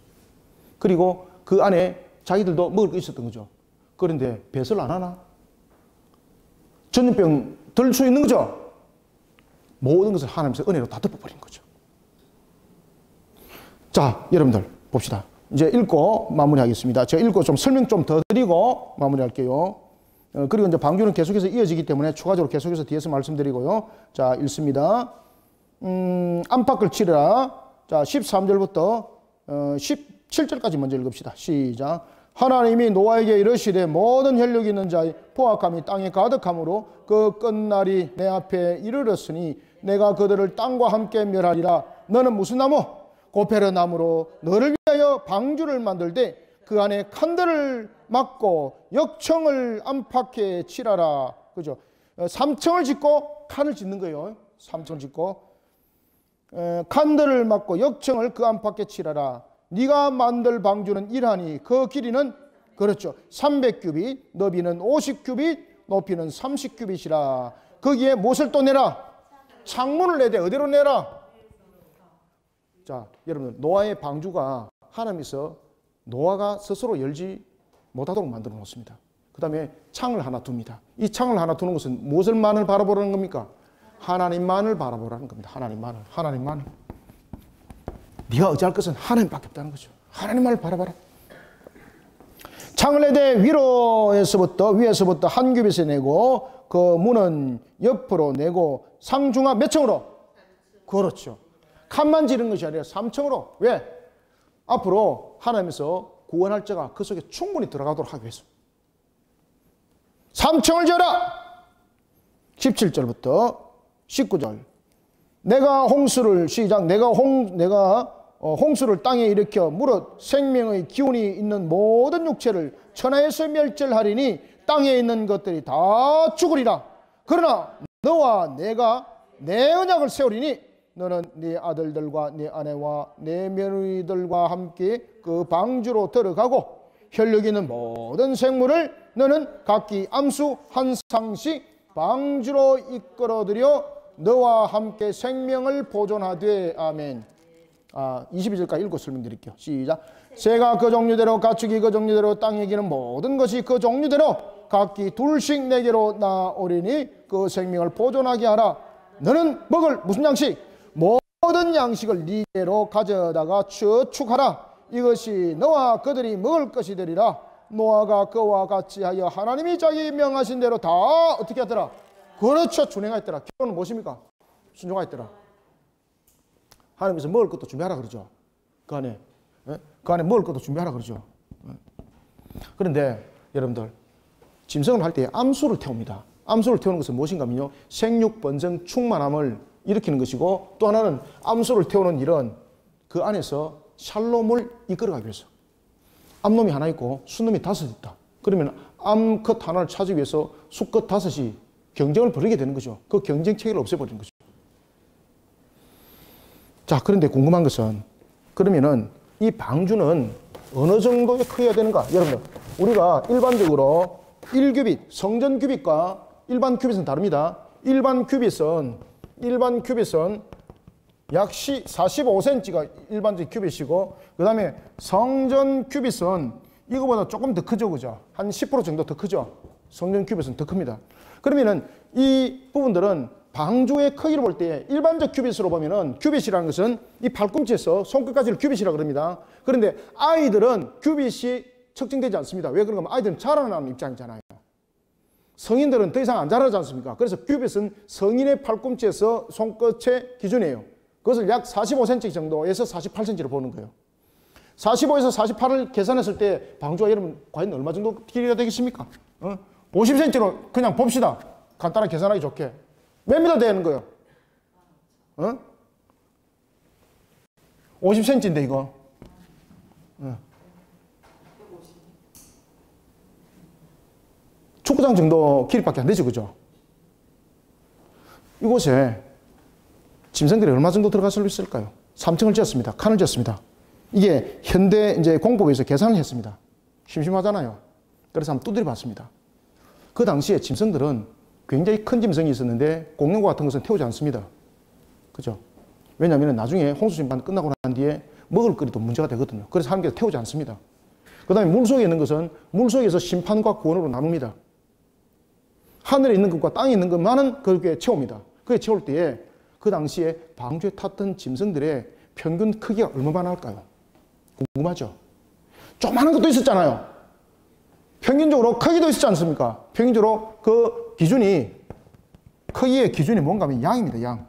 그리고 그 안에 자기들도 먹을 거 있었던 거죠. 그런데 배설 안 하나? 전염병 들 수 있는 거죠. 모든 것을 하나님께서 은혜로 다 덮어버린 거죠. 자, 여러분들 봅시다. 이제 읽고 마무리하겠습니다. 제가 읽고 좀 설명 좀 더 드리고 마무리할게요. 그리고 이제 방주는 계속해서 이어지기 때문에 추가적으로 계속해서 뒤에서 말씀드리고요. 자, 읽습니다. 안팎을 치르라. 자, 13절부터 17절까지 먼저 읽읍시다. 시작. 하나님이 노아에게 이르시되 모든 혈육이 있는 자의 포악함이 땅에 가득함으로 그 끝날이 내 앞에 이르렀으니 내가 그들을 땅과 함께 멸하리라. 너는 무슨 나무? 고페르 나무로 너를 위하여 방주를 만들되 그 안에 칸들을 막고 역청을 안팎에 칠하라. 그죠? 3층을 짓고 칸을 짓는 거예요. 3층을 짓고 칸들을 막고 역청을 그 안팎에 칠하라. 네가 만들 방주는 이러하니 그 길이는 그렇죠. 300규빗, 너비는 50규빗, 높이는 30규빗이라. 거기에 무엇을 또 내라? 창문을 내되 어디로 내라? 자, 여러분 노아의 방주가 하나님께서 노아가 스스로 열지 못하도록 만들어 놓습니다. 그 다음에 창을 하나 둡니다. 이 창을 하나 두는 것은 무엇을만을 바라보라는 겁니까? 하나님만을 바라보라는 겁니다. 하나님만을. 하나님만을. 네가 의지할 것은 하나님밖에 없다는 거죠. 하나님만을 바라봐라. 창을 내되 위에서부터 한 규빗을 내고 그 문은 옆으로 내고 상중하 몇 층으로? 그렇죠. 칸만 지른 것이 아니라 3층으로. 왜? 앞으로 하나님께서 구원할 자가 그 속에 충분히 들어가도록 하기 위해서. 3층을 지어라. 17절부터 19절. 내가 홍수를 시작. 내가 홍수를 땅에 일으켜 무릇 생명의 기운이 있는 모든 육체를 천하에서 멸절하리니 땅에 있는 것들이 다 죽으리라. 그러나 너와 내가 내 언약을 세우리니 너는 네 아들들과 네 아내와 네 며느리들과 함께 그 방주로 들어가고 혈육 있는 모든 생물을 너는 각기 암수 한 상씩 방주로 이끌어들여 너와 함께 생명을 보존하되. 아멘. 22절까지 읽고 설명드릴게요. 시작. 새가 그 종류대로 가축이 그 종류대로 땅에 기는 모든 것이 그 종류대로 각기 둘씩 내게로 나오리니 그 생명을 보존하게 하라. 너는 먹을 무슨 양식? 모든 양식을 네게로 가져다가 저축하라. 이것이 너와 그들이 먹을 것이 되리라. 노아가 그와 같이 하여 하나님이 자기 명하신 대로 다 어떻게 하더라? 그렇죠. 준행하였더라. 결론은 무엇입니까? 순종하였더라. 하나님께서 먹을 것도 준비하라 그러죠. 그 안에 먹을 것도 준비하라 그러죠. 그런데 여러분들 짐승을 할 때 암수를 태웁니다. 암수를 태우는 것은 무엇인가 하면요, 생육 번성 충만함을 일으키는 것이고, 또 하나는 암수를 태우는 일은 그 안에서 샬롬을 이끌어가기 위해서. 암놈이 하나 있고 수놈이 5 있다. 그러면 암컷 하나를 찾기 위해서 수컷 5이 경쟁을 벌이게 되는 거죠. 그 경쟁 체계를 없애버리는 거죠. 자, 그런데 궁금한 것은, 그러면은 이 방주는 어느 정도의 크기가 되는가? 여러분, 우리가 일반적으로 1규빗, 성전 규빗과 일반 규빗은 다릅니다. 일반 규빗은 약 45cm가 일반적 규빗이고, 그 다음에 성전 규빗은 이거보다 조금 더 크죠, 그죠? 한 10% 정도 더 크죠? 성전 규빗은 더 큽니다. 그러면은 이 부분들은 방주의 크기를 볼 때 일반적 규빗으로 보면은, 규빗이라는 것은 이 팔꿈치에서 손끝까지를 규빗이라고 그럽니다. 그런데 아이들은 규빗이 측정되지 않습니다. 왜 그런가 하면 아이들은 자라나는 입장이잖아요. 성인들은 더 이상 안 자라지 않습니까? 그래서 규빗은 성인의 팔꿈치에서 손끝의 기준이에요. 그것을 약 45cm 정도에서 48cm로 보는 거예요. 45에서 48을 계산했을 때 방주가 여러분 과연 얼마 정도 길이가 되겠습니까? 50cm로 그냥 봅시다. 간단하게 계산하기 좋게. 몇 미터 되는 거예요? 50cm인데 이거. 축구장 정도 길이밖에 안 되죠, 그죠? 이곳에 짐승들이 얼마 정도 들어갈 수 있을까요? 3층을 지었습니다. 칸을 지었습니다. 이게 현대 이제 공법에서 계산을 했습니다. 심심하잖아요. 그래서 한번 두드려 봤습니다. 그 당시에 짐승들은 굉장히 큰 짐승이 있었는데 공룡과 같은 것은 태우지 않습니다. 그죠? 왜냐하면 나중에 홍수심판 끝나고 난 뒤에 먹을 거리도 문제가 되거든요. 그래서 사람들이 태우지 않습니다. 그 다음에 물속에 있는 것은 물속에서 심판과 구원으로 나눕니다. 하늘에 있는 것과 땅에 있는 것만은 그렇게 채웁니다. 그게 채울 때에 그 당시에 방주에 탔던 짐승들의 평균 크기가 얼마나 할까요? 궁금하죠? 조그마한 것도 있었잖아요. 평균적으로 크기도 있었지 않습니까? 평균적으로 그 기준이, 크기의 기준이 뭔가 하면 양입니다. 양.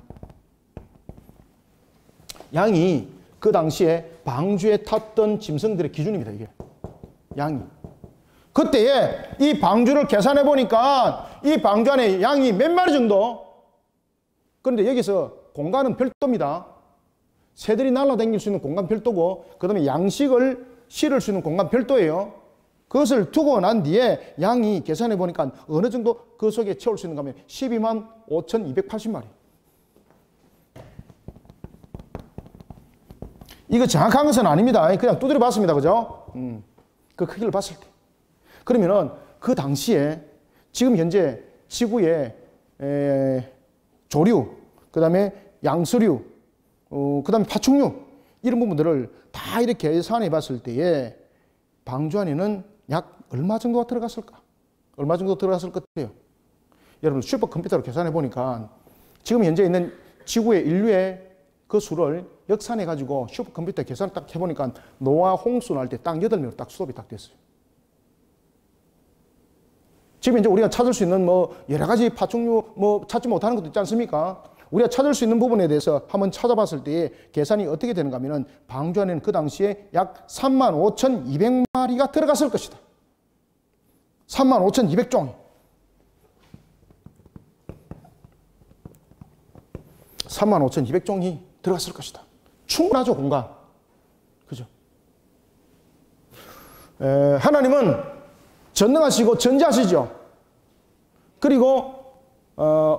양이 그 당시에 방주에 탔던 짐승들의 기준입니다. 이게 양이. 그때에 이 방주를 계산해 보니까 이 방주 안에 양이 몇 마리 정도? 그런데 여기서 공간은 별도입니다. 새들이 날아다닐 수 있는 공간 별도고, 그 다음에 양식을 실을 수 있는 공간 별도예요. 그것을 두고 난 뒤에 양이 계산해 보니까 어느 정도 그 속에 채울 수 있는가 하면 12만 5,280마리. 이거 정확한 것은 아닙니다. 그냥 두드려 봤습니다. 그죠? 그 크기를 봤을 때. 그러면은 그 당시에 지금 현재 지구의 조류, 그 다음에 양서류, 그 다음에 파충류, 이런 부분들을 다 이렇게 계산해 봤을 때에 방주 안에는 약 얼마 정도가 들어갔을까? 얼마 정도 들어갔을 것 같아요? 여러분 슈퍼컴퓨터로 계산해 보니까 지금 현재 있는 지구의 인류의 그 수를 역산해 가지고 슈퍼컴퓨터 계산을 딱 해보니까 노아 홍수 날 때 딱 8명으로 딱 수업이 딱 됐어요. 지금 이제 우리가 찾을 수 있는 뭐 여러 가지 파충류 뭐 찾지 못하는 것도 있지 않습니까? 우리가 찾을 수 있는 부분에 대해서 한번 찾아봤을 때 계산이 어떻게 되는가 하면은 방주 안에는 그 당시에 약 35,200마리가 들어갔을 것이다. 35,200종이. 35,200종이 들어갔을 것이다. 충분하죠, 공간. 그죠? 하나님은 전능하시고 전지하시죠. 그리고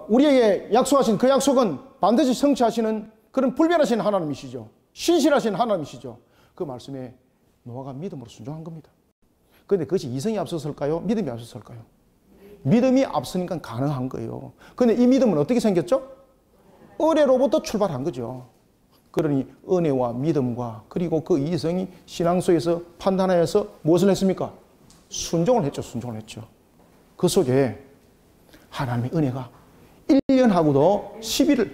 우리에게 약속하신 그 약속은 반드시 성취하시는 그런 불변하신 하나님이시죠. 신실하신 하나님이시죠. 그 말씀에 노아가 믿음으로 순종한 겁니다. 그런데 그것이 이성이 앞섰을까요? 믿음이 앞섰을까요? 믿음이 앞서니까 가능한 거예요. 그런데 이 믿음은 어떻게 생겼죠? 은혜로부터 출발한 거죠. 그러니 은혜와 믿음과 그리고 그 이성이 신앙 속에서 판단하여서 무엇을 했습니까? 순종을 했죠. 순종을 했죠. 그 속에 하나님의 은혜가 1년하고도 10일을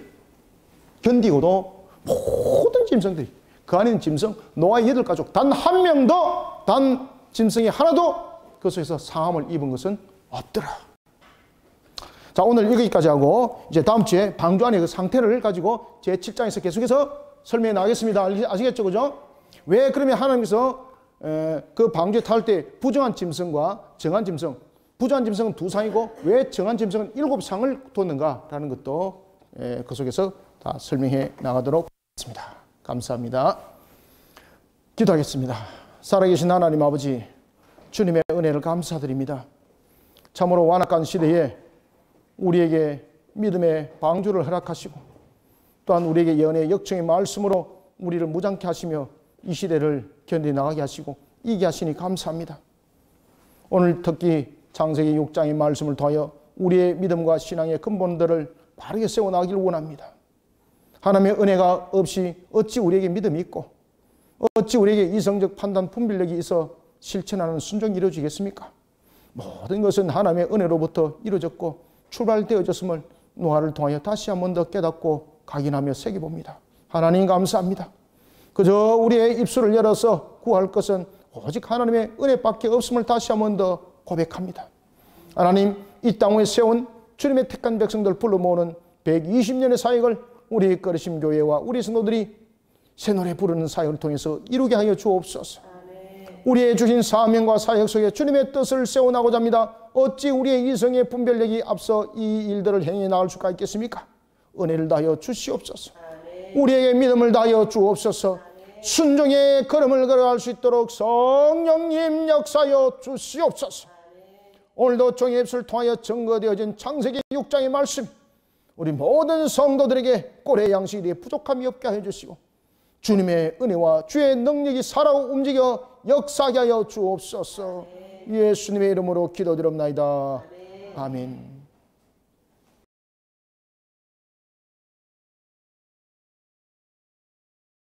견디고도 모든 짐승들이 그 안에 있는 짐승 노아의 8가족 단 한 명도 단 짐승이 하나도 그 속에서 상함을 입은 것은 없더라. 자, 오늘 여기까지 하고 이제 다음 주에 방주 안의 그 상태를 가지고 제 7장에서 계속해서 설명해 나가겠습니다. 아시겠죠? 그죠? 왜 그러면 하나님께서 그 방주에 탈 때 부정한 짐승과 정한 짐승, 부정한 짐승은 2상이고 왜 정한 짐승은 7상을 뒀는가라는 것도 그 속에서 다 설명해 나가도록 하겠습니다. 감사합니다. 기도하겠습니다. 살아계신 하나님 아버지, 주님의 은혜를 감사드립니다. 참으로 완악한 시대에 우리에게 믿음의 방주를 허락하시고 또한 우리에게 예언의 역청의 말씀으로 우리를 무장케 하시며 이 시대를 견뎌나가게 하시고 이기게 하시니 감사합니다. 오늘 특히 창세기 6장의 말씀을 통하여 우리의 믿음과 신앙의 근본들을 바르게 세워나가기를 원합니다. 하나님의 은혜가 없이 어찌 우리에게 믿음이 있고 어찌 우리에게 이성적 판단 분별력이 있어 실천하는 순종이 이루어지겠습니까? 모든 것은 하나님의 은혜로부터 이루어졌고 출발되어졌음을 노아를 통하여 다시 한 번 더 깨닫고 각인하며 새겨봅니다. 하나님 감사합니다. 그저 우리의 입술을 열어서 구할 것은 오직 하나님의 은혜밖에 없음을 다시 한 번 더 고백합니다. 하나님, 이 땅에 세운 주님의 택한 백성들 불러 모으는 120년의 사역을 우리 거르심 교회와 우리 성도들이 새 노래 부르는 사역을 통해서 이루게 하여 주옵소서. 우리의 주신 사명과 사역 속에 주님의 뜻을 세워나가고자 합니다. 어찌 우리의 이성의 분별력이 앞서 이 일들을 행해 나갈 수가 있겠습니까? 은혜를 다하여 주시옵소서. 우리에게 믿음을 다하여 주옵소서. 순종의 걸음을 걸어갈 수 있도록 성령님 역사하여 주시옵소서. 오늘도 종의 입술을 통하여 증거되어진 창세기 6장의 말씀, 우리 모든 성도들에게 꼴의 양식에 대해 부족함이 없게 해주시고 주님의 은혜와 주의 능력이 살아 움직여 역사하게 하여 주옵소서. 예수님의 이름으로 기도드립나이다. 아멘.